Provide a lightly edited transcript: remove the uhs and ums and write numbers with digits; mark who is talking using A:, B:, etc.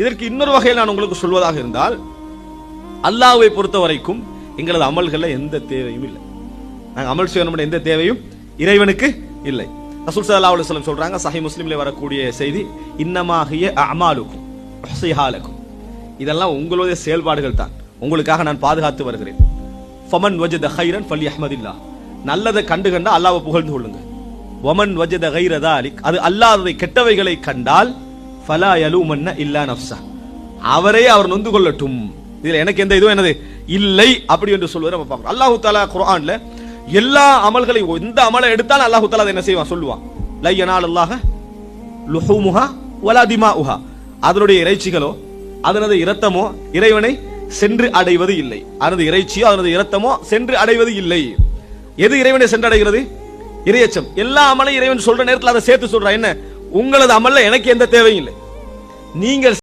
A: இதற்கு இன்னொரு வகையில் நான் உங்களுக்கு சொல்வதாக இருந்தால், அல்லாஹ்வை பொறுத்த வரைக்கும் எங்களது அமல்கள்ல எந்த தேவையும் இல்லை. நாங்கள் அமல் செய்யணும் எந்த தேவையும் இறைவனுக்கு இல்லை. ரசூல் ஸல்லல்லாஹு அலைஹி வஸல்லம் சொல்றாங்க, சஹீஹ் முஸ்லிம்ல வரக்கூடிய செய்தி, இன்னமாஹிய அமாலுக்கும் உஹ்ஸிஹாலக்கும், இதெல்லாம் உங்களுடைய செயல்பாடுகள் தான், உங்களுக்காக நான் பாதுகாத்து வருகிறேன். ஃபமன் வஜத கைரன் ஃபல்யஹ்மதில்லாஹ், நல்லதை கண்டு கண்டா அல்லாஹ்வை புகழ்ந்து கொள்ளுங்க. வமன் வஜத கைர தாலிக், அது அல்லாததை கெட்டவைகளை கண்டால் ஃபலா யலூமன்ன இல்லா நஃப்ஸா, அவரே அவர் நொந்து கொள்ளட்டும், இதுல எனக்கு எந்த இதுவும் என்னது இல்லை அப்படி என்று சொல்வதை நம்ம பார்க்கிறோம். அல்லாஹ் தஆலா குர்ஆன்ல எல்லா அமல்களையும், எந்த அமலை எடுத்தாலும் அல்லாஹ் தஆலா என்ன செய்வான் சொல்லுவான், லை யனாலல்லாஹ லுஹூமுஹா வலா திமாஉஹா, அதனுடைய இறைச்சிகளோ அதனது இரத்தமோ இறைவனை சென்று அடைவது இல்லை. அதனது இறைச்சியோ அதனது இரத்தமோ சென்று அடைவது இல்லை. எது இறைவனை சென்று அடைகிறது? இறையச்சம். எல்லா அமலையும் இறைவன் சொல்ற நேரத்தில் அதை சேர்த்து சொல்றான், என்ன, உங்களது அமல்ல எனக்கு எந்த தேவையும் இல்லை, நீங்கள்